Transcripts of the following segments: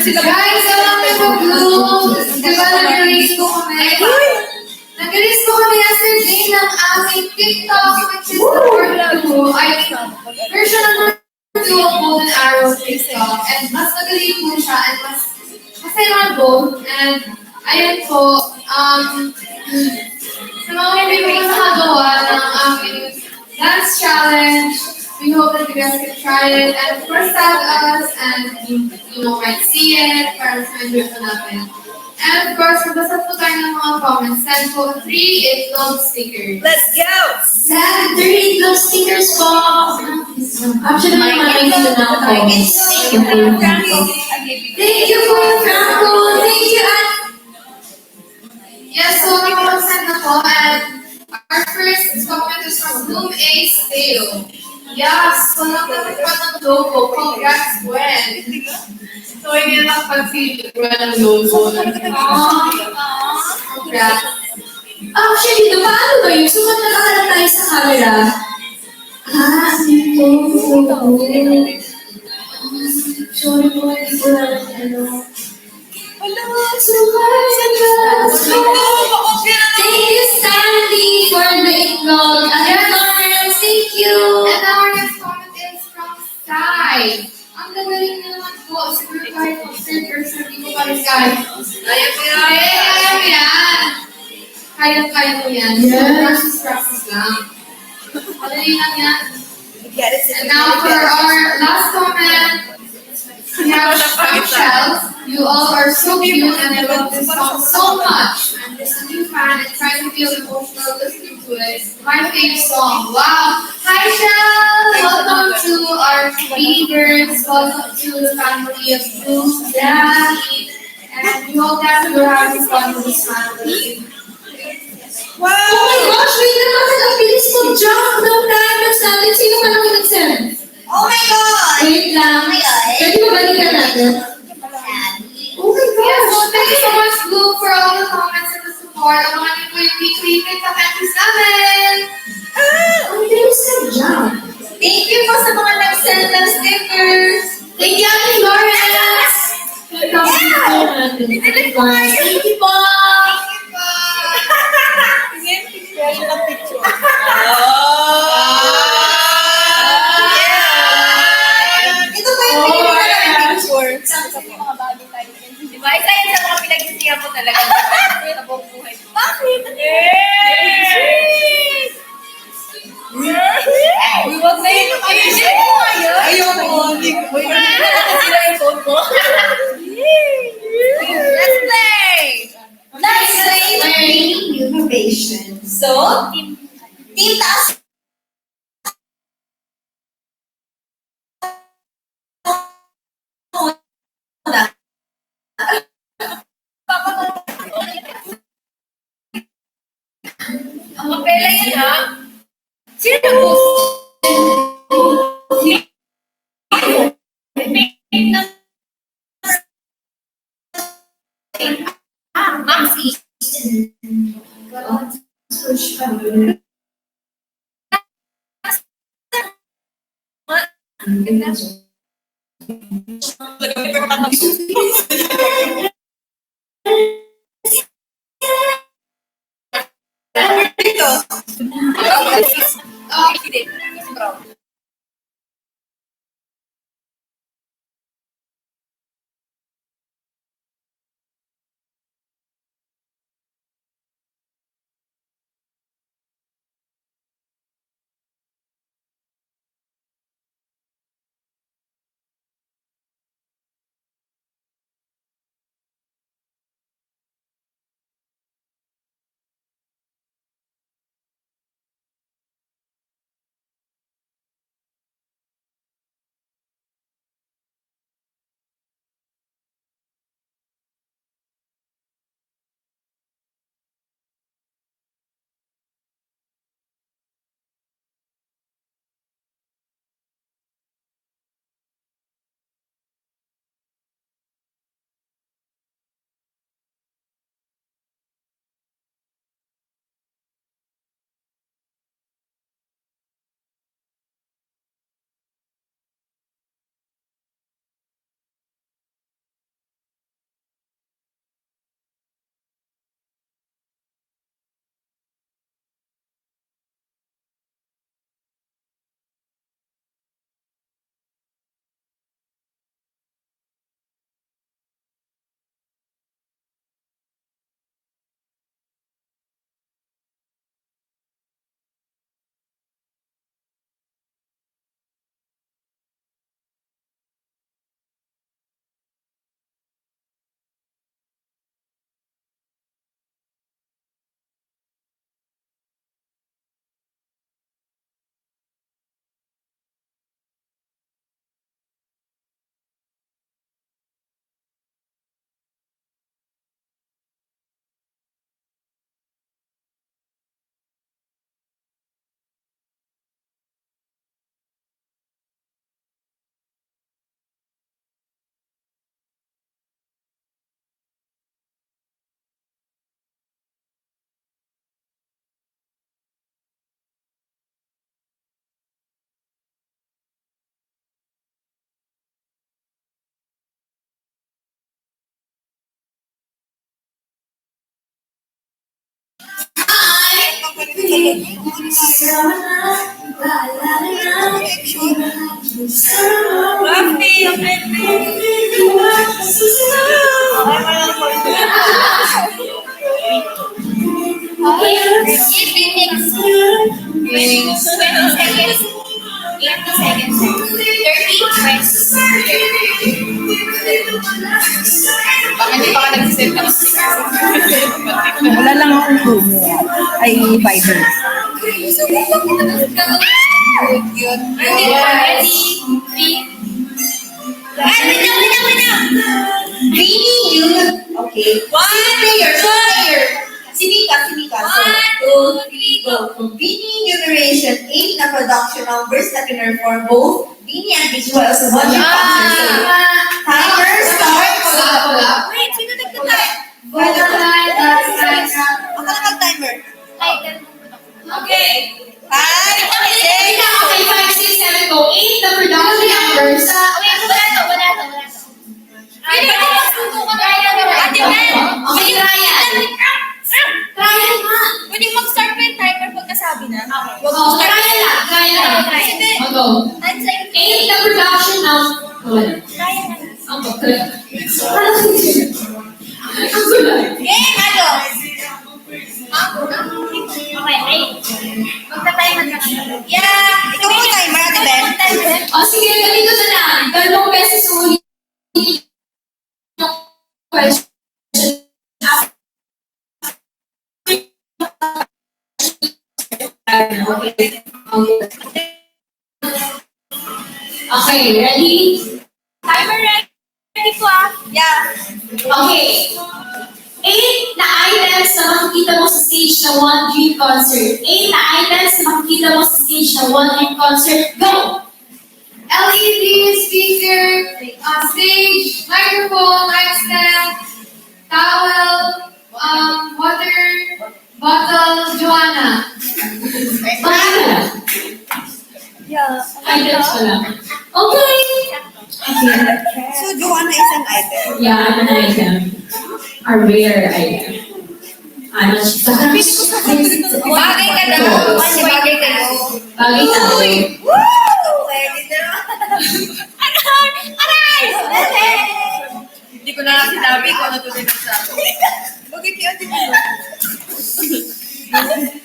Guys, alam niyo ba, Blue? Di ba nag-release ko kami? Nag-release ko kami yesterday ng aming TikTok, which is the part 2. Version number 2 of Golden Arrow TikTok. And mas magaling po siya, and mas masaya both. And ayun po, sa mga hindi ko nakagawa ng aming dance challenge, we hope that you guys can try it. And of course, tag us and might see it para sa enjoy po natin. And of course, magbasa po tayo ng mga comments. Send po 3 itlog stickers. Let's go! Send 3 itlog stickers po! Actually, maraming dito na ako. Thank you po, Franco! Thank you, Anne! Yes, so nakapag-send na po. And our first comment is from Bloom A. Stale. Yes, so nakapag ng logo. Congrats, Gwen. So, hindi na nakapag-feel Gwen ng logo. Congrats. Actually, paano ba yun? So, magkakaroon tayo sa camera. Sorry po, hindi ko alam ano. Thank you, Sandy, for the itlog. Lawrence, thank you. And our next comment is from Sai. Ang gagaling na naman po. Siguro kahit po third person, hindi ko pa rin kaya. Kaya mo yan. Kaya mo yan. Practice lang. Madali lang yan. And now for our last comment, we have Shells. You all are so cute and I love this song so much. I'm just a new fan and trying to feel emotional listening to it. My favorite song. Wow. Hi Shell! Welcome to our Beavers. Welcome to the family of Blue, Daddy. And we hope that you're having fun with this family. Wow! Oh my gosh! Wait naman! Ang bilis mag-jump! No time! Natin. Sino ka nang nag-send? Oh my God! Wait lang. Pwede mo balikan natin? Oh my gosh! Yes, so thank you so much, Blue, for all the comments and the support. Abangan niyo po yung weekly TikTok entries namin! Ang bilis mag-jump! Thank you po sa mga nag-send ng stickers! Thank you, Ate Lawrence! Thank you po! Thank you po! Expression ng picture. Ito ba yung pinag-iwanan ng picture? Sa mga bagay tayo. Diba? Isa yan sa mga pinag-isiyan ko talaga. Sa buong buhay. Bakit? Huwag na yun. Ayun mo ngayon. Ayun mo. Sila yung phone mo. Let's play! Let's play learning innovation. So, team task. Ang papela yan, ha? Sino nag-post? Maxi. Dito. Give me next 20 seconds. 80 seconds. 30 Baka hindi pa ka nag-send ng Wala lang akong Kumu. Ay, Viber. So, cute. Ready? 3. Wait now. Beanie Yun. Okay. One player. Si Mika. So, 1, 2, 3, go. from Beanie Generation 8 na production numbers na pinarform both Beanie and visuals sa one year concert. So, timer starts. Wait, sino nagtatay? Ako na mag-timer. Okay. 5, 6, 5, 6, 7, go. 8 the production numbers. Wait, wala to. Pwede ko masuko ka na. Ate Ben. Okay, Ryan. Trial nga. Pwede mag-start pa yung timer pag nasabi na. Wag mo start. Trial lang. Sige. Go. I'd say, 8 the production numbers. trial na. Game, ano? Okay, 8. Magta-timer ka na. Yeah. Ikaw mo timer, Ate Ben. O sige, ganito na lang. Dalawang beses ulit yung question. Okay, ready? Timer ready po Yeah. Okay. 8 na items na makikita mo sa stage na One Dream Concert. 8 na items na makikita mo sa stage na One Dream Concert. Go! LED speaker, stage, microphone, mic stand, towel, water bottle, Joanna. Marami na. Yeah. Items ko lang. Okay. So, Joanna is an item. Yeah, ano na item? A rare item. Ano siya? Bagay ka na. Kasi bagay ka na. Bagay na. Woo! Pwede na. Aray! Hindi ko na sinabi kung ano to din sa akin. Bagay kay Ate Mo.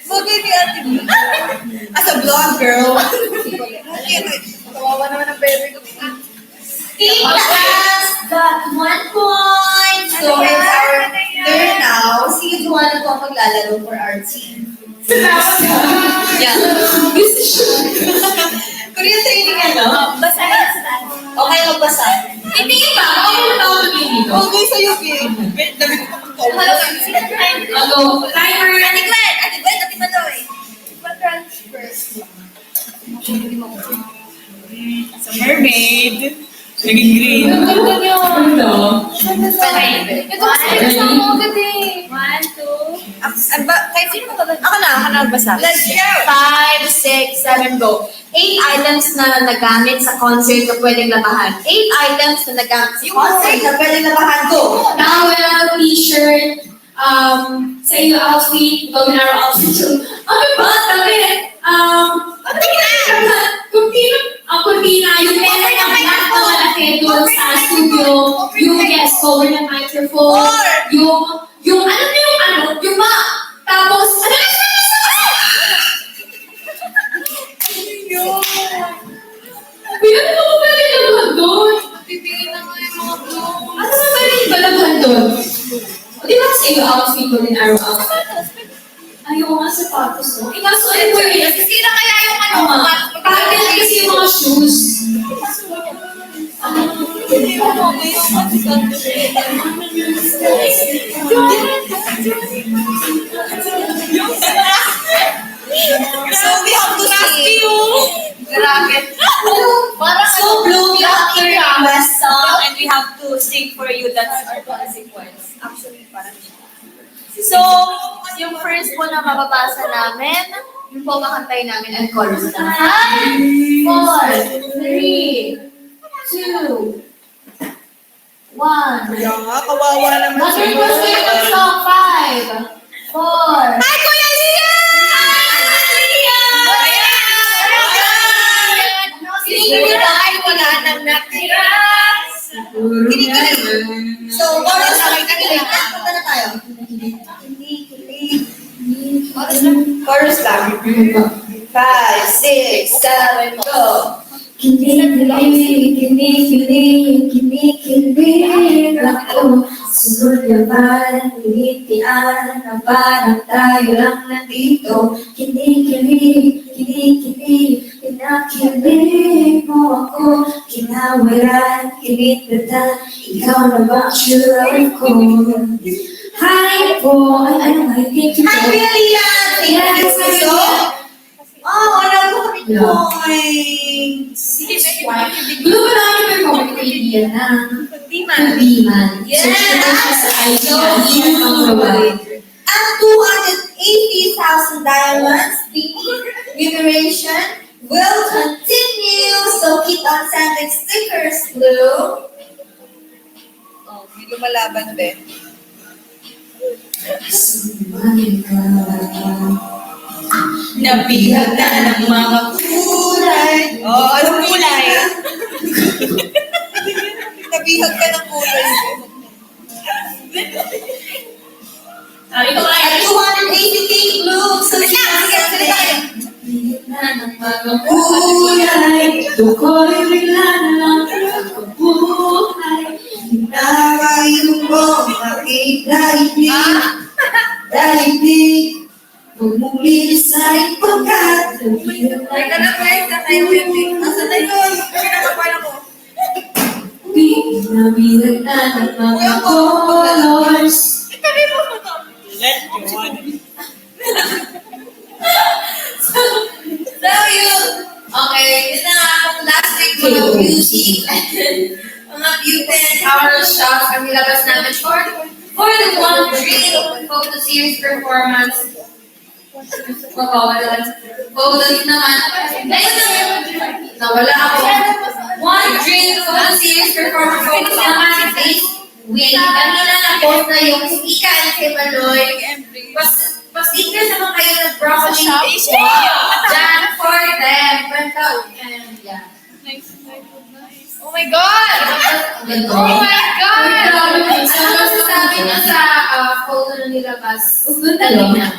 Bagay kay Ate Mo. As a blonde girl. Kawawa naman ang bebe ko. Team has got 1 point. So it's our turn now. Si Joanna po ang maglalaro for our team. Yeah. Korean training ano? Basahin sa Okay, magbasa. Titingin ba? Ako muna ako tumingin dito. Okay sa'yo, Kim. Wait, dami ko pa kung Hello, sino time? Go. Timer. Ate Gwen, Ate Madoy. sa mermaid. Naging green. Ganda niyo. Ano? Okay. Ito kasi mo agad eh. 1, 2. Kahit sino magkabasa? Ako na magbasa. Let's go. 5, 6, 7, go. 8 items na nagamit sa concert na pwedeng labahan. 8 items na nagamit sa concert. Concert na pwede labahan ko. Towel, t-shirt, sa iyo outfit, gawin our outfit. Ano ba? Tabi, kurtina, yung meron ng black na malaki doon sa studio, yung yes, cover ng microphone, yung ma, tapos, ano na pinag mo ba yung dalagan doon? Pipigil na nga yung mga blue. Ano ba ba yung dalagan doon? O di ba sa iyo outfit ko din araw outfit? Ayaw nga sapatos mo. Ikaso ano mo yun? Sisira kaya yung ano? Pagkat kasi yung mga shoes. So we have to sing. Grabe. Parang So, Blue, we have to After request song and we have to sing for you. That's our consequence. Actually, parang siya. So, yung first po na mababasa namin, yung po makantay namin and chorus na. 5, 4, 3, 2, 1. Kaya nga, kawawa naman Mother, gusto yung song. 5, 4. Ay, Kuya Lian! natira. Kinikilig. So, chorus lang. Kinikilig. Punta na tayo. Chorus lang. 5, 6, 7, go. Kinikilig, kinikilig, kinikilig ako. Sunod naman, pinitian na parang tayo lang nandito. Kinikilig, kinikilig, pinakilig mo ako. Kinawalan, kinitatan, ikaw na ba ang true love ko? Hi po, ano nga, thank you po. Hi, Lilian! Yes, So, alam ko kami Yeah. po ay Blue ba namin may comment ko idea ng Di-man. Kabiman. Yes! Search ko siya sa IG ng ang provider. ang 280,000 diamonds, the liberation will continue. So, keep on sending stickers, Blue. Oh, may lumalaban din. Sumali ka. Nabihag na ng mga kulay. Oh, anong kulay? Nabihag ka ng kulay. Sabi ko At 280k Blue. So, keep on sending. Na ng mga kulay, tukoy bigla na lang pagkabuhay. Nakayong mo, makikainig. Daigdig. Huwag mong lilisain pagkat Teka lang guys, tatay mo yung thing. Asa na yun? Pinakapala ko. Pinabirag na ng mga colors. Itabi mo ko to. Let go. So yun. Okay, ito na ang last week mga beauty. Mga beauty and our shots ang nilabas namin for the One Dream photo series performance. Photos naman. Nawala ako. One Dream photo series performance photos naman. Wait, kanina na-post na yung sticker kay Maloy. Pas-stickers naman kayo nag-browse sa shop. Done for them. And yeah. Oh my God! Oh my God! Ano masasabi niya sa photo na nilabas? Galing na.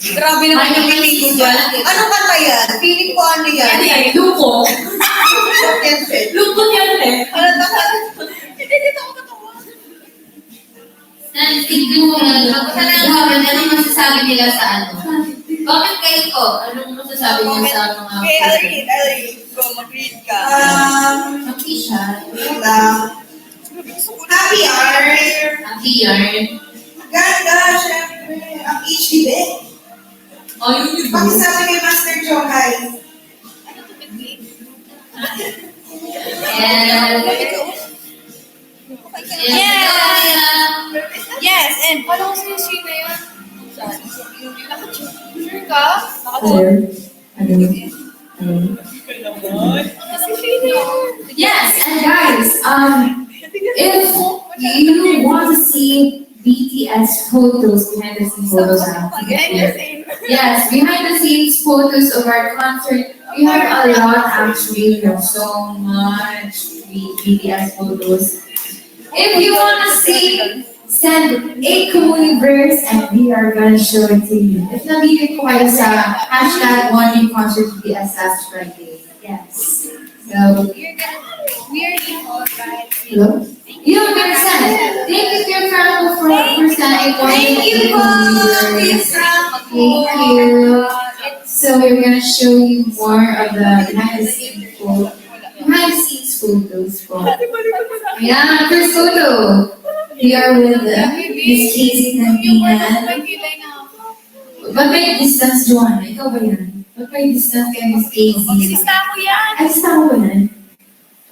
Grabe naman yung feeling ko dyan. Anong kanta yan? Feeling ko ano yan? Luko. Luko yan eh. Ano na ka? Hindi dito ako natawa. Nansig mo nga. Kapag talaga, anong masasabi nila sa ano? Bakit kayo ko? Anong masasabi niya sa mga Okay, I'll read. Go, mag-read ka. Happy siya. Happy art. Happy yarn. Ganda, syempre. Ang HDB. Ayun yun. Pakisabi kay Master Jokai. Yes, and paano ko sa'yo stream na yun? Sure ka? Yes, and guys, if you want to see BTS photos, behind the scenes photos, yes, behind the scenes photos of our concert, we have a lot actually. We have so much BTS photos. If you want to see, send a Comuniverse and we are gonna show it to you. If nabibig ko kayo sa hashtag one concert BTS last Friday. Yes. So, We are in all right. hello? You're gonna send it. Thank you, dear friend, for sending one. Thank you, Thank you. So we're gonna show you more of the behind the scenes photos for. Yeah, first photo. We are with Miss Casey Nandinan. Ba't may distance, Joanna? Ikaw ba yan? Ba't may distance kay Miss Casey? Magsista ko yan. Ay, sista ko ba yan?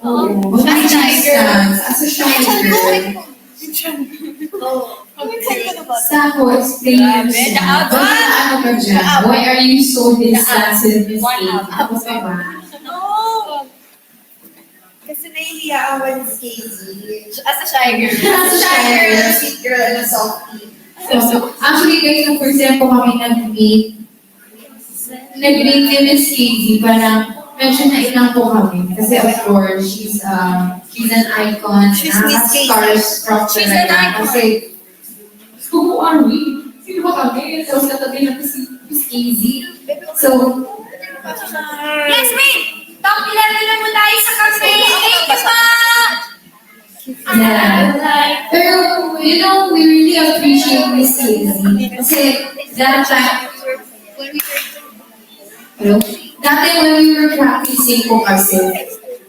Oo. Ba't may distance? As a shy girl. Sa ako, explain mo siya. Bakit ano ka dyan? Why are you so distant with Miss Casey? Ako pa ba? No. Kasi nahihiya ako with Miss Casey. As a shy girl. As a shy girl, a sweet girl, and a softie. So, actually guys, nung first time po kami nag-meet ni Miss Casey, parang medyo nailang po kami. Kasi of course, she's an icon. She's Miss Casey. Starstruck She's talaga. an icon. Kasi, who are we? Sino ba kami? Tapos katabi natin si Miss Casey. So, Yes, wait! Top 11 na po tayo sa cafe! Thank you pa! yeah. Pero, you know, we really appreciate Miss Casey. Kasi, that time, hello? Dati when we were practicing po kasi,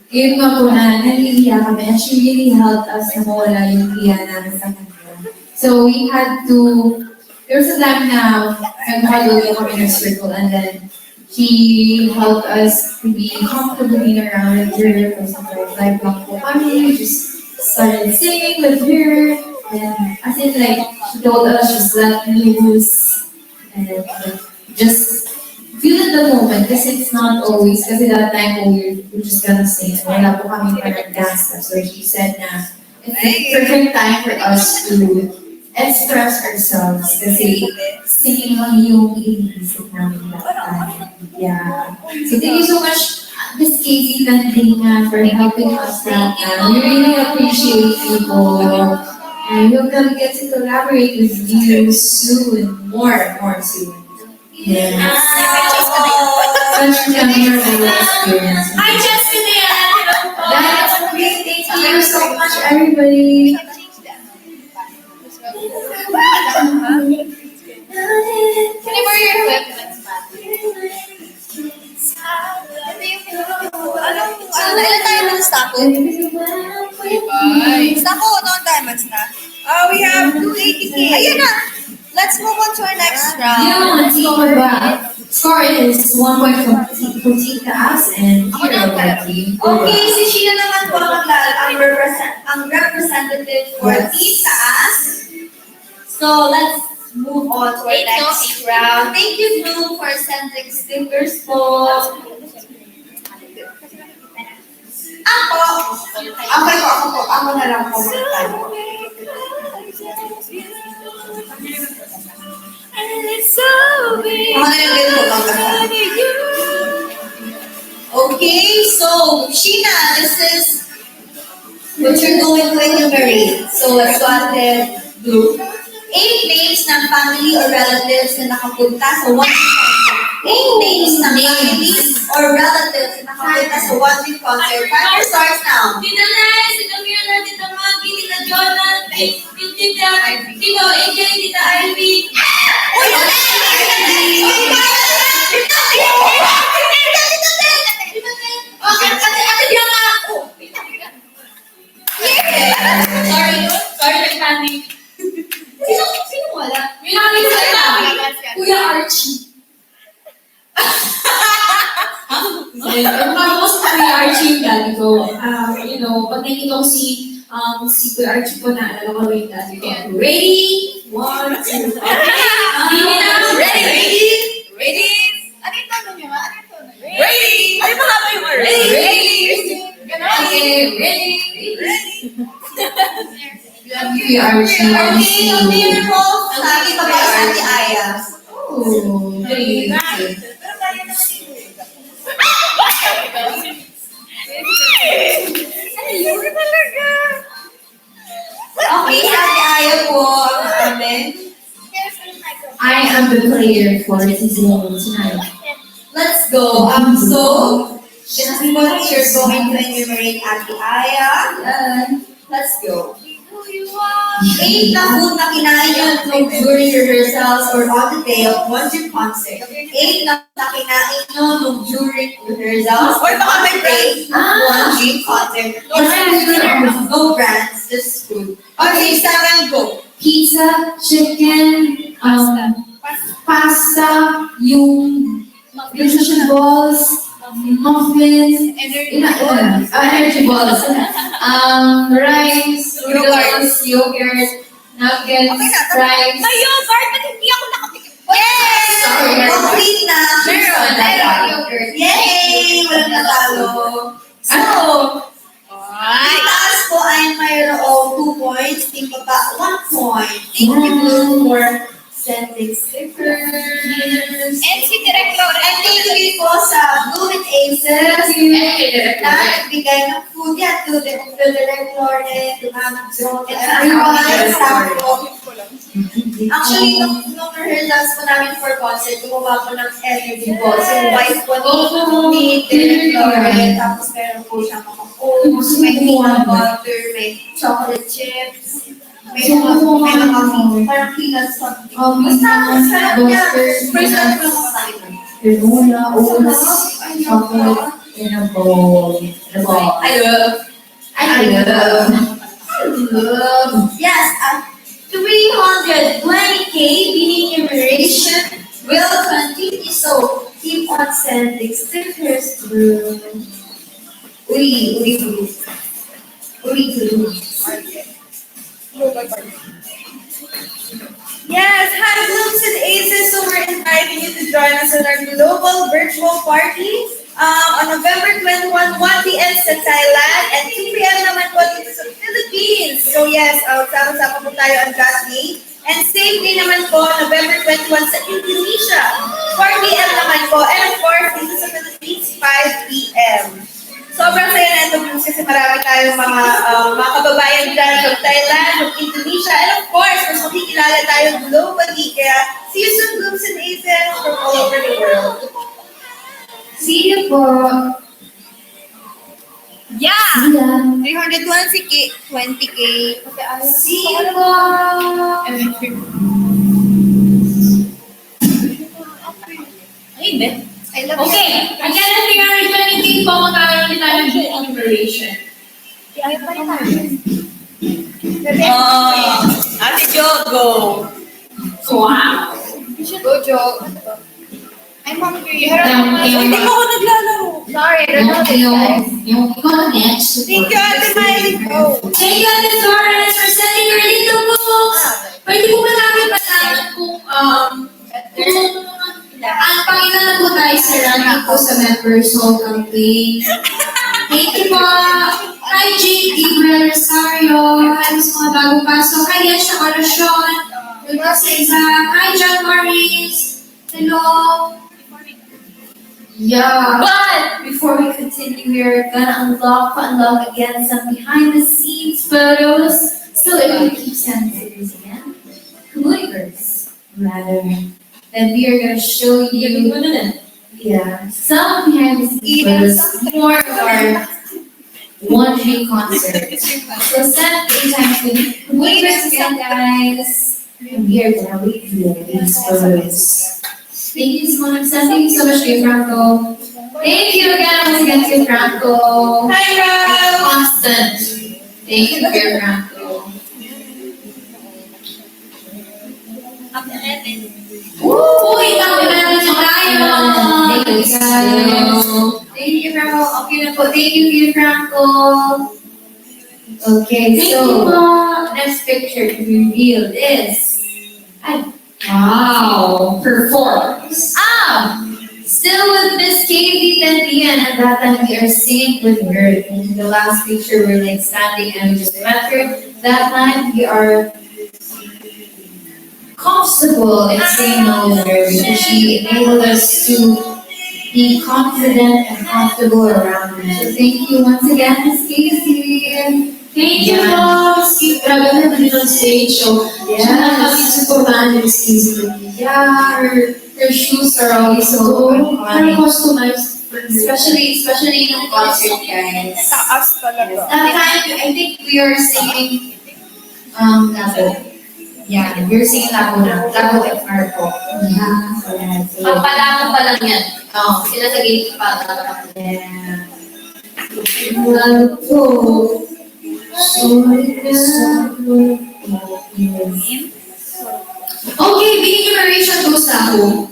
yun nga po na naliiyak kami and she really helped us na mawala yung iya namin sa kanya. So we had to, there was a time na nag-huddle yung kami ng circle and then she helped us to be comfortable being around her kasi like lang po kami, we just started singing with her and as in like, she told us just let loose and just feel in the moment kasi it's not always, kasi that time po we're just gonna sing and wala po kami parang dance steps. So she said na it's the perfect time for us to express ourselves kasi singing lang yung iniisip namin that time. Yeah. So thank you so much, Miss Casey Tandinga, for helping us that time. We really appreciate you po. And we're gonna get to collaborate with you soon. More soon. Yes. Such a memorable experience. Hi, Justin! Hello po! That's great. Thank you so much, everybody. Can I borrow your equipment, Matt? Ilan diamonds na ako? Basta ako, no diamonds na. We have 280k. Ayun na! Let's move on to our next round. Yeah, score ba? Score is 1 point for Tita As and Hero Party. Okay, si Sheena naman po ang representative for Team Taas. So, let's move on to our next round. Thank you, Blue, for sending stickers po. Ako na lang po. Okay, so Sheena, this is what you're going to enumerate. So let's go ahead, Blue. 8 names ng family or relatives na nakapunta sa one 8 names ng families or relatives na nakapunta sa one week concert. Timer starts now. Tita Nay, si Camila, Tita Maggie, Tita Jonah, Tita Tito AJ, Tita Ivy. Sorry, nag-panic. Sino wala? May nakakita Kuya Archie. Tapos Kuya Archie yung daddy ko. You know, pag nakikita ko si Kuya Archie po na, alam ko yung daddy ko. Ready? 1, 2, 3. Ready? Ano yung tanong niyo? Ready! Ano ba nga ba yung ready? Okay, ready? Kuya Archie. Okay, ang beautiful. Sabi pa ba sa Ate Aya? Oh, very good. Okay, sa Ate Aya po ang amin. I am the player for season tonight. Let's go. So, this is what you're going to enumerate Ate Aya. Let's go. 8 na food na kinain nyo during rehearsals or on the day of one gym concert. 8 na kinain nyo during rehearsals or on the day of one gym concert. No brands, just food. Okay, 7, go. Pizza, chicken, pasta, yung nutrition balls, muffins, energy balls, rice, noodles, yogurt, nuggets, rice. May yogurt, ba't hindi ako nakapikip? Yes! Sorry. Complete na. Meron yogurt. Yay! Walang natalo. So, taas po ay mayroong 2 points. Team Papa, 1 point. Thank you, Blue, for sending stickers. And si Direk Laura. And thank you po sa Blue with Aces na nagbigay ng food yan to the Direct Lauren, to Ma'am Jo, and everyone, staff po. Actually, nung rehearsals po namin for concert, gumawa po ng energy po. So, wife po ni Direct Lauren, tapos meron po siyang mga oats, may peanut butter, may chocolate chips, may mga parang peanuts something. Basta, sarap niya. First time ko lang kumakain. Granola, oats, chocolate in a bowl. I love. Yes, 320K being enumeration will continue. So keep on sending stickers through. Uri. Yes, hi Blooms and Aces. So we're inviting you to join us on our global virtual party on November 21, 1 p.m. sa Thailand and 2 p.m. naman po dito sa Philippines. So yes, sama-sama po tayo on that day. And same day naman po, November 21 sa Indonesia. 4 p.m. naman po. And of course, dito sa Philippines, 5 p.m. Sobrang saya na ito, Blooms, kasi marami tayong mga kababayan dyan from Thailand, from Indonesia, and of course, mas makikilala tayo globally. Kaya, see you soon, Blooms and Aces, from all over the world. See you po. Yeah! 320K. See you po. Ay, hindi. I love Okay, again, at 320 po, magkakaroon din tayo ng enumeration. Ate Jo, go! Wow! Gojo. Ay, Hindi mo ako naglalaro. Sorry, I don't know this guys. yung next. Thank you, Ate Miley. Go! Thank you, Ate Florence, for sending your little books. Pwede po ba namin malaman kung ang Panginoon na po tayo sa running po sa Members Hall campaign. Thank you po. Hi, JD, Brother Rosario. Hi, sa mga bagong pasok. Hi, Yesha Orasyon. Good luck sa exam. Hi, John Morris. Hello. Yeah. But, Before we continue, we're gonna unlock again some behind the scenes photos. So if you keep sending stickers again, Coolivers, rather. And we are gonna show you, some behind the scenes photos, more of our one day concert. So send anytime to Coolivers again, guys. And we are gonna review these photos. Thank you so much, Thank you so much, Kuya Franco. Thank you again, once again, Kuya Franco. Hi, Rob! Constant. Thank you, Kuya Franco. Uy, nakuha na tayo. Thank you, guys. Thank you, Franco. Okay na po. Thank you, Kuya Franco. Okay, Thank so, you po. next picture to reveal is, wow, performance. Still with Miss Katie Tantian, and that time we are singing with her. In the last picture, we're like standing and we just met her. That time we are comfortable in saying no with her because she enabled us to be confident and comfortable around her. So thank you once again, Miss Casey. thank you po. Grabe na din on stage. So, kami supportahan yung Casey. Yeah, her shoes are always so iconic. Customized. Especially in concert, guys. Taas talaga. That time, I think we were singing, Labo. Yeah, we were singing Labo na. Labo at Marco. Yeah. Pampalamo pa lang yan. Oh, Sila sa gate pa. yeah. Labo. Okay, bigyan yung narration goes sa ako.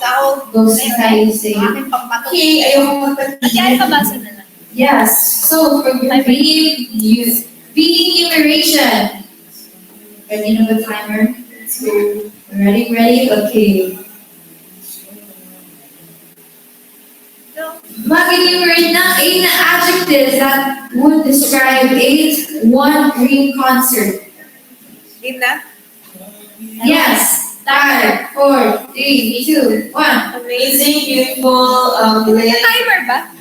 Sao? Goes sa tayo say. Aking pangpatok. Okay, ayoko magpapagiging. pabasa na lang. Yes, so for being enumeration. Ready na the timer? Let's go. Ready? Okay. Mag-enumerate ng 8 na adjectives that would describe one dream concert. Game na? Yes. Start. 4, 3, 2, 1. Amazing, beautiful, Timer ba?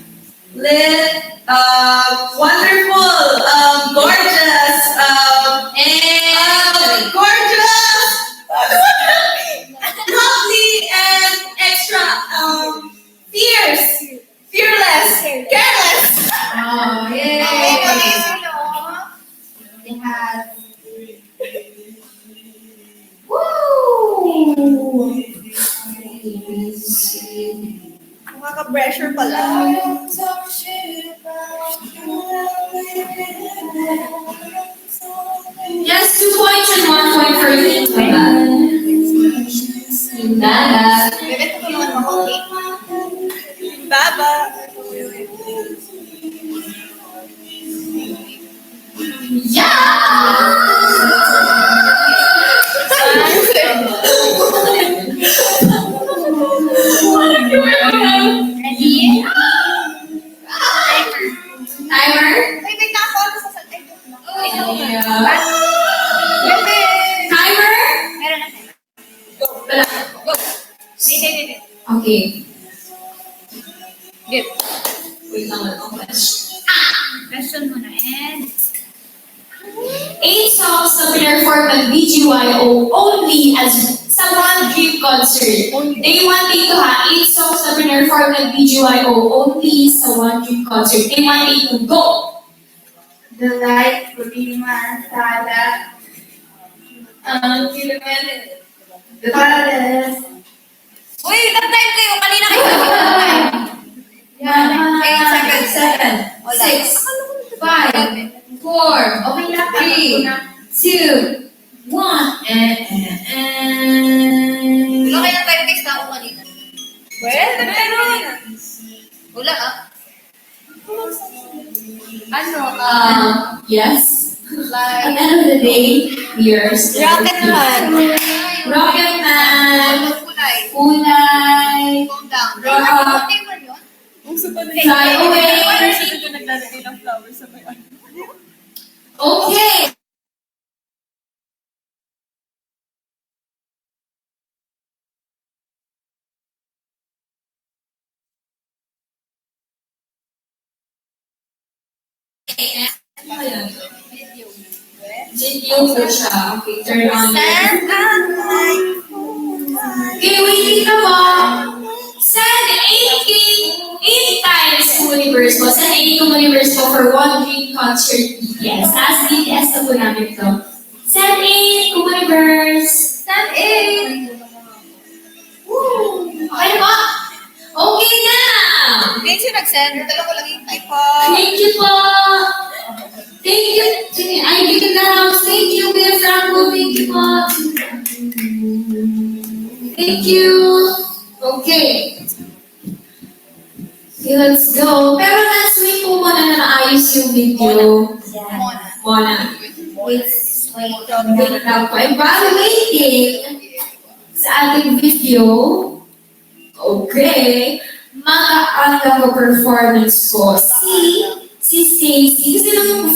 lit, wonderful, gorgeous, and gorgeous, lovely, and extra, fierce, fearless, careless. Oh, yay! They have. Woo! Nakaka-pressure pala. Just 2 points and 1 point for you. Baba. Bebe, tutulungan mo ako, okay? Baba. Ready? Timer? Ay, wait na ako. Sa salita. Bebe. Timer? Meron na tayo. Wala. Wait. Okay. Good. Wait lang, wala akong question. Question mo na, and... 8 songs na perform ng BGYO only as sa one dream concert. They wanted to have 8 songs na perform ng BGYO only sa one dream concert. They wanted to go. The light, Kulima, Sada, Kilomen, the Palace. Uy, that time kayo. Kanina Ay, kayo. wala, wala. Yan. 8 seconds. 6, 5, 4, Okay na, 3, 2, 1, and... Okay na tayo text na ako kanina. Well, meron. Wala ah. Yes. At Like, the end of the day, we are still Rocketman. Rocketman, kulay. Kulay, Calm down. Rock. Flavor yun? Fly Away. Sino naglalagay ng flowers sa may ano? Okay. Video ko siya. Okay, turn on. Okay, waiting na po. Send 8 times Universe po. Send 8 Universe po for one dream concert BTS. As BTS na po namin ito. Send 8 Universe. Send 8. Woo! Okay na po? Okay na! Thank you, nag-send. Dala ko lang yung type po. Thank you po! Thank you! Ay, dito na house. Thank you, Kuya Franco. Thank you po. Thank you. Okay. Okay, let's go. Pero let's wait po muna na naayos yung video. Mona. Wait. Wait lang po. And while waiting sa ating video, okay, mag-aanga ko performance ko. Si Stacy. Kasi nung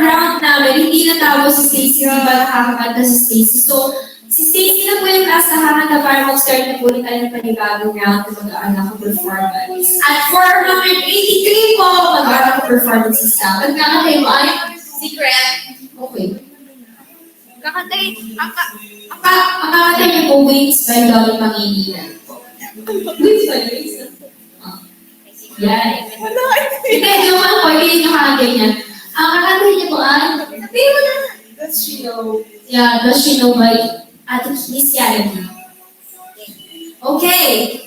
round namin, hindi natapos si Stacy. Hindi ba nakakakanta si Stacy? So, si Stacy na po yung nasa hanga na para mag-start na po ulit tayo ng panibagong round na mag-aanga ko performance. At for number 83 po, mag-aanga ko performance sa staff. Magkakantay mo ay Secret. okay. Kakantay. Ang kakantay niyo po, Waves by Dolly Pangilinan po. Waves by Waves? Yan. Hindi, joke lang po, hindi nyo kakaganyan. Ang kakantay niyo po ay, sabihin mo na. Does she know? Yeah, Does She Know by Ate Miss Yanni. Okay.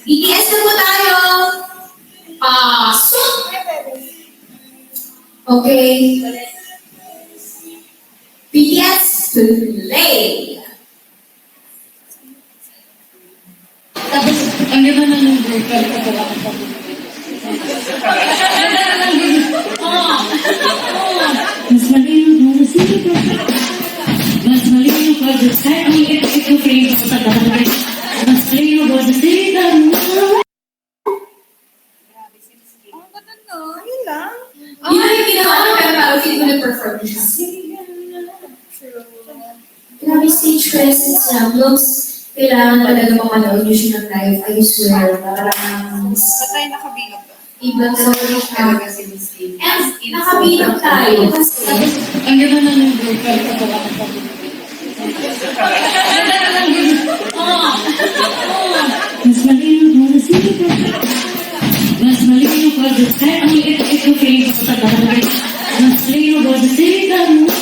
BTS na po tayo. Pasok! Okay. BTS, play! Tapos, ang ganda na ng burger ko pala ko pa. Mas malino mo na sila. Mas malino pa sa sky. Ang ikit ko frame ko sa dahil. Mas malino pa sa sila. Ayun lang. Yun na yung ginawa ko pero parang feel ko na-perform siya. Grabe stage huge presence niya. Plus, kailangan talaga mapanood niyo siya ng live. I swear, parang Patay nakabilang ba? ibang story siya. Kasi Miss Kim. And nakabilang tayo kasi Ang ganda na ng girlfriend ko pala. Mas malinaw mo na siya. Mas malinaw pa sa sky. Ang liit-liit ko frame ko sa tatangay. Mas malinaw pa sa sikat mo.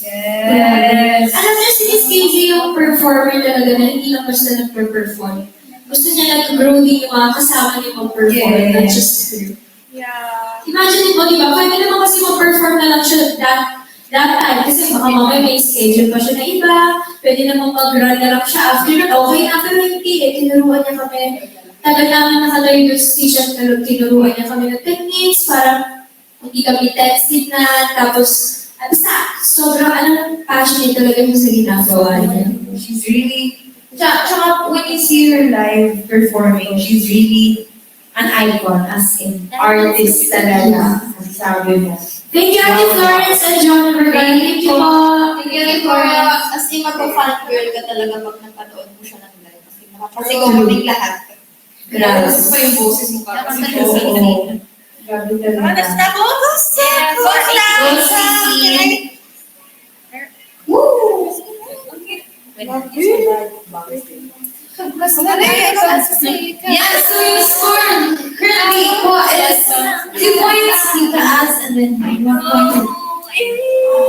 Yes. alam niyo si Miss KJ yung performer talaga na hindi lang basta nagpe-perform. Gusto niya nag-grow din yung mga kasama niya mag-perform, not just her. Yeah. Imagine mo, di ba? Pwede naman kasi mag-perform na lang siya that time. Kasi baka mamaya may schedule pa siya na iba. Pwede naman mag-run na lang siya after that. Okay na, pero hindi eh. Tinuruan niya kami. Tagal namin nakalayo yung station, pero tinuruan niya kami ng techniques. Parang hindi kami texted na. Tapos, basta, sobrang passionate talaga yung sa ginagawa niya. She's really, tsaka when you see her live performing, she's really an icon, as in artist talaga. Sabi mo. Thank you, Ate Florence and John Bergan. Thank you po. Thank you for, as in, magpa-fan girl ka talaga pag napanood mo siya ng live. Kasi Kasi nakapanood kung kaming lahat. Grabe. Grabe. Pa yung boses mo pa. Dapat Kasi talaga Oo. singing. Grabe Alas talaga. na po! Yes, for Yeah, so yung score currently po is 2 points Tita As and then 1 point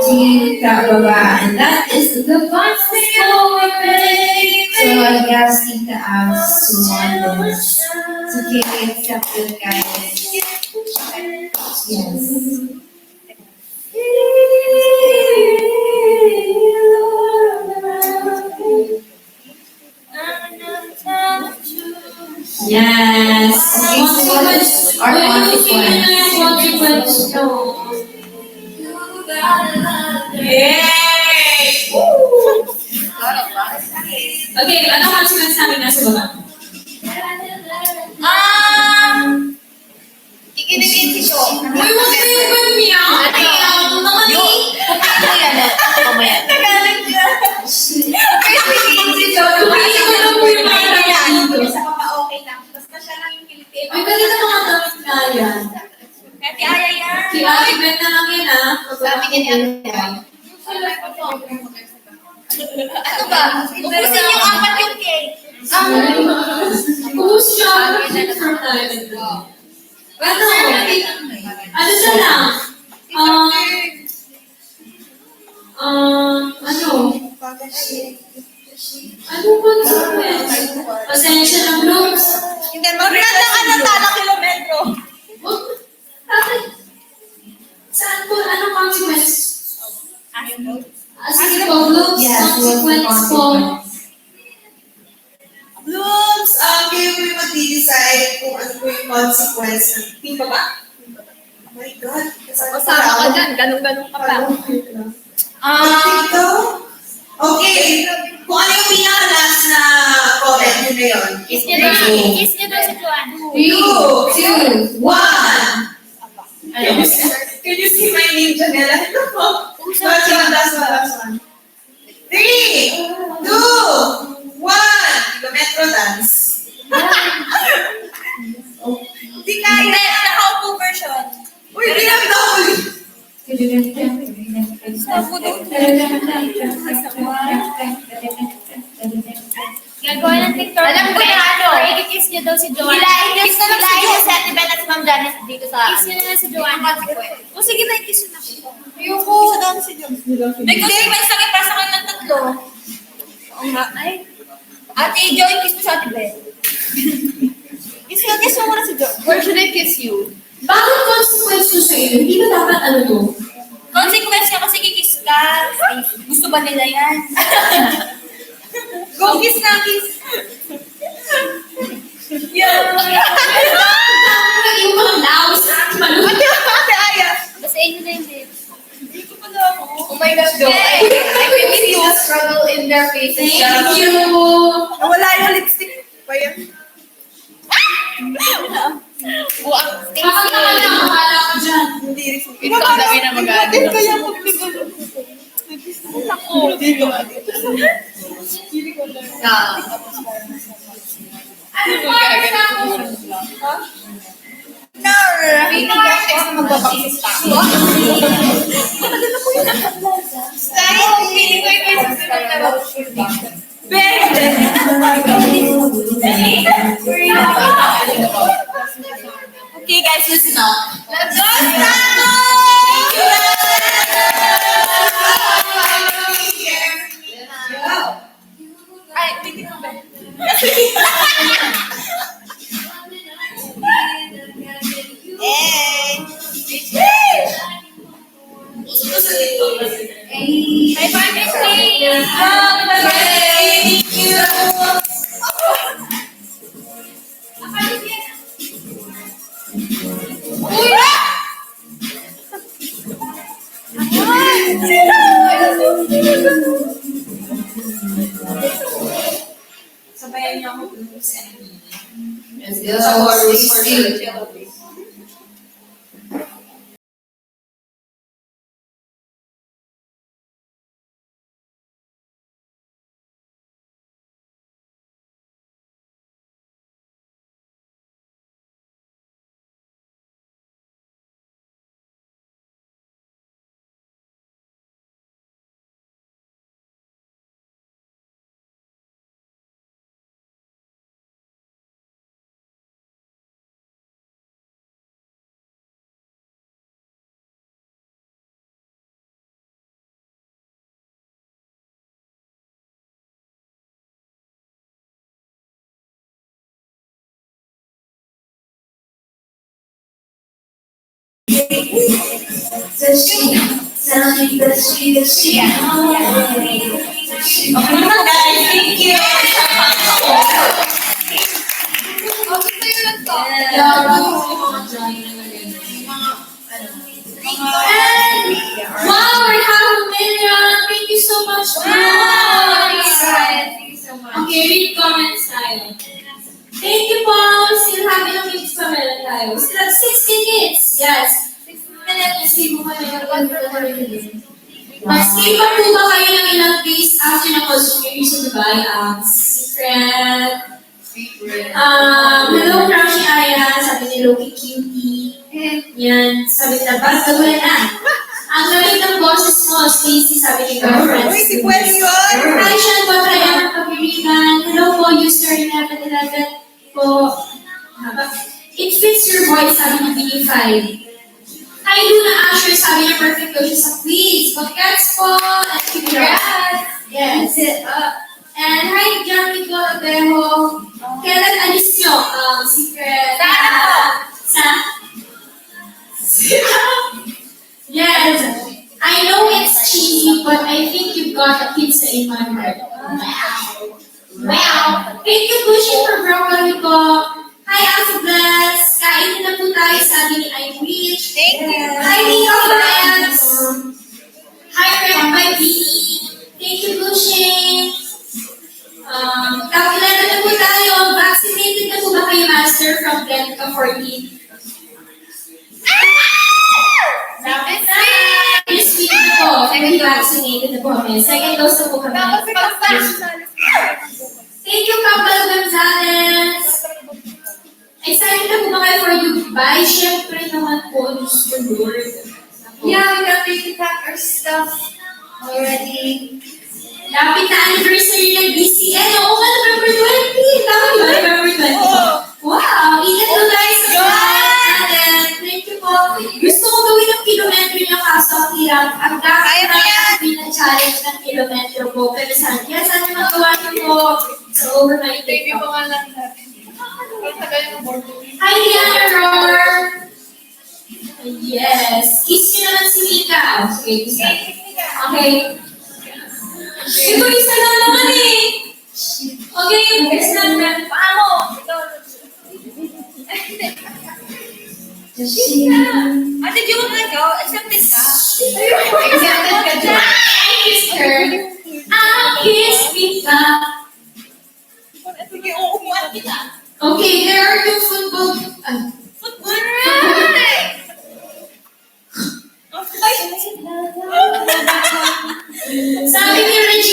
Tita Baba. And that is the fun score, baby. So I guess Tita As won this. So can we accept it, guys? Yes. Yes. Okay, so what is our consequence? Okay, ano consequence namin nasa baba? Ikinigin si Show. Uy, wag na yung ganyan. Ano yan? Ano yan? Mamaya. Nagalit ka! Tumayin ko lang po yung mga ganyan dito. Sa papa-okay lang. Basta siya lang yung Pilipino. Ay, pwede na mga damit nga yan. Kati Aya yan. Si Ate Ben na lang yan, ah. Sabi niya niya. Ano ba? Ubusin yung apat yung cake. Ubus siya. From time and time. Ano siya lang? Ano? Ano ba consequence? Pasensya ng looks. Hindi, magkanda ka ng kilometro. Saan po? Anong consequence? Ayaw mo? Sige po, looks, Yes, what's the consequence po. Blooms, kayo po yung mag-decide kung ano po yung consequence ng team ba ba? Oh my God. Kasama ka dyan. Ganun-ganun ka pa. Dito? Okay. Kung ano yung pinaka-last na comment, yun na yun. Kiss niya daw si Joanne. 3, 2, 1. Can you see my name, Janela? Last one. 3, 2, 1. Kilometro dance. Hindi kaya. Nakaupo version. Uy, di lang daw ulit. Gagawa ng TikTok. Alam ko na ano. I-kiss niya daw si Joanne. Kiss na lang si Ate Ben at Ma'am Janet dito sa... Kiss niya na lang si Joanne. O sige na, kiss na. Ayoko. Sa dami si John. May consequence lang para sa kanilang tatlo. Oo nga. Ay. Ate Joy, kiss mo si Ate Ben. Kiss mo muna si Joy. Or should I kiss you? Bakit consequence to sa iyo? Hindi ba dapat ano to? Consequence niya kasi kikis ka. Ay, gusto ba nila yan? Go kiss na, kiss. Yeah. Yung mga laos at maluwag. Ate Aya. Basahin niyo na yung lips. Hindi ko pa na ako. Oh my gosh, Joe. I can see the struggle in their faces. Thank you. Wala yung lipstick pa yan. Buang Baka naman Stacy. ang akala ko dyan. Hindi rin. Ikaw ang dami na mag-ano. Kaya magligo. Ano ba? Okay, guys, listen up. Let's go, Ay, tingin mo ba? High five, Miss Lee. Thank you. Sabayan niyo ako dun sa Let's go. See you. Okay naman, guys. Thank you. Wow, we're half a million. Thank you so much, guys. Thank you so much. Okay, read comments tayo. Thank you, Paul. Still having a minutes pa meron tayo. Still have 6 minutes. Yes. 6 minutes. Stay mo kayo. Mag-stay pa po ba kayo ng ilang days after na costume yung reason to buy? Secret. Hello, Crunchy Aya. Sabi ni Loki Cutie. Yan. Sabi nila, basta wala na. Ang galing ng boses mo, Stacy, sabi ni girlfriend. Uy, si Pwede yun! Hi, Sean Batrayan, Pagirikan. Hello po, user 1111 po. It fits your voice, sabi ni B5. Hi, Luna Asher, sabi niya perfect daw siya sa quiz. Congrats po! And congrats! Yes. And hi, John Nico Abejo. Kailan alis nyo? Secret. Sa? Yes. I know it's cheesy, but I think you've got a pizza in my heart. Wow. Wow. Thank you, Bushy, for broccoli po. Hi, Alpha Bless. Kain na po tayo, sabi ni Irish. Thank you. Hi, Nia Friends. Hi, Red by Beanie. Thank you, Bushy. Kakilala na po tayo. Vaccinated na po ba kayo, Master, from Glenca 14? Dapat na! This week na po, fully vaccinated na po kami. Second dose na po kami. Thank you, Kapal Gonzalez. Excited na po ba kayo for Dubai? Siyempre naman po, Diyos ko Lord. Yeah, we got to pack our stuff already. Lapit na anniversary ng BCN. Oo nga, November 20. Tama ba? November 20. Wow! Ingat po tayo sa natin. Thank you po. Gusto ko gawin ang kilometro niya kaso ang hirap. Ang dami na challenge ng kilometro po. Pero saan? Yes, ano magawa niyo po? So, overnight. Baby mo nga lang natin. Hi, Diana Roar! Yes. Kiss niyo naman si Mika. Okay, kiss na. Okay. Ito, isa lang naman eh. Okay, kiss na naman. Paano? Ate, di mo na ikaw? Accepted ka? Accepted ka dyan. I kissed her. I kissed Mika. Sige, uupuan kita. Okay, there are two football. Football right! Sabi ni Rich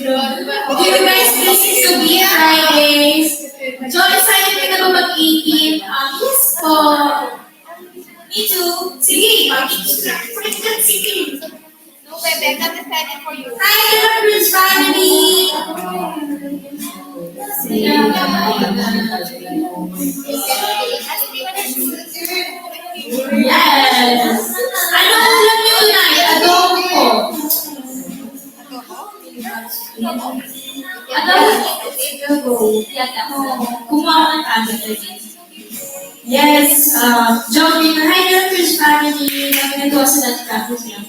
You guys please to be Fridays. John, excited ka na ba mag-18? Yes po. Me too. Sige, mag-18. Sige. No, Bebe, I'm not excited for you. Hi, Lemonbridge family! Yes! Ano ulam niyo tonight? Adobo. Adobo. Kumain ka Yes, Joby, hi, Lemonbridge family. Kami nagawa sa that practice niya.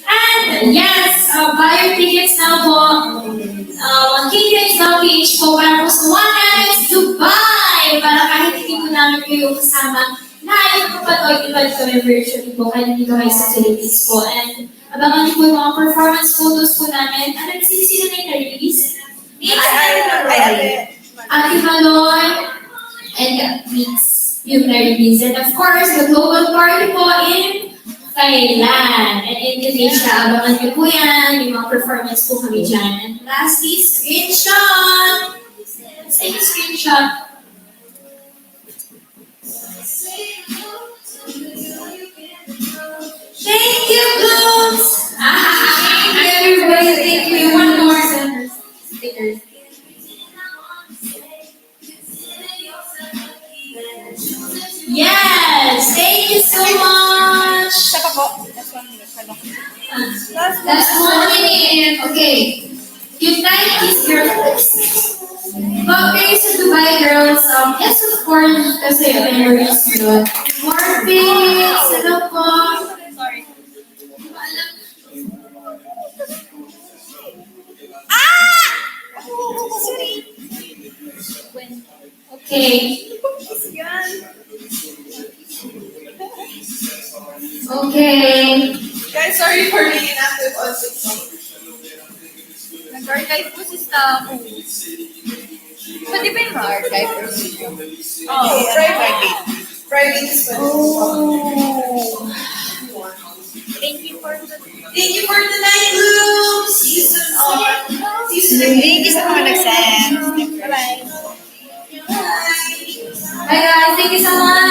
And yes, buy your tickets now po. 1 tickets now each po para po sa One Alex Dubai. Para kahit hindi po namin kayo kasama, live po pa ito, iba kami virtually po, kahit hindi kayo sa Philippines po. And abangan niyo po yung mga performance photos po namin. Ano na sino na yung na-release? Ate Maloy and Mix yung na-release. And of course, the global party po in Thailand and Indonesia. Abangan niyo po yan. Yung mga performance po kami dyan. And lastly, screenshot! Say the screenshot. Thank you, Blooms! Thank you, everybody. Thank you. One more. Stickers. Yes! Thank you so much! That's 1 minute. Okay. Unite is your first. But kayo sa Dubai girls, yes of course, kasi memories yun. More pics, ano po? Sorry. Okay. Okay. Guys, sorry for being inactive on TikTok. Nag-archive po si staff. Pwede ba yung ma-archive? Oh, private. Private is what Oh. Thank you for the... Thank you for tonight, Blooms! See you soon on. See you soon again. Thank you sa mga nag-send. Bye-bye. Bye guys, thank you so much.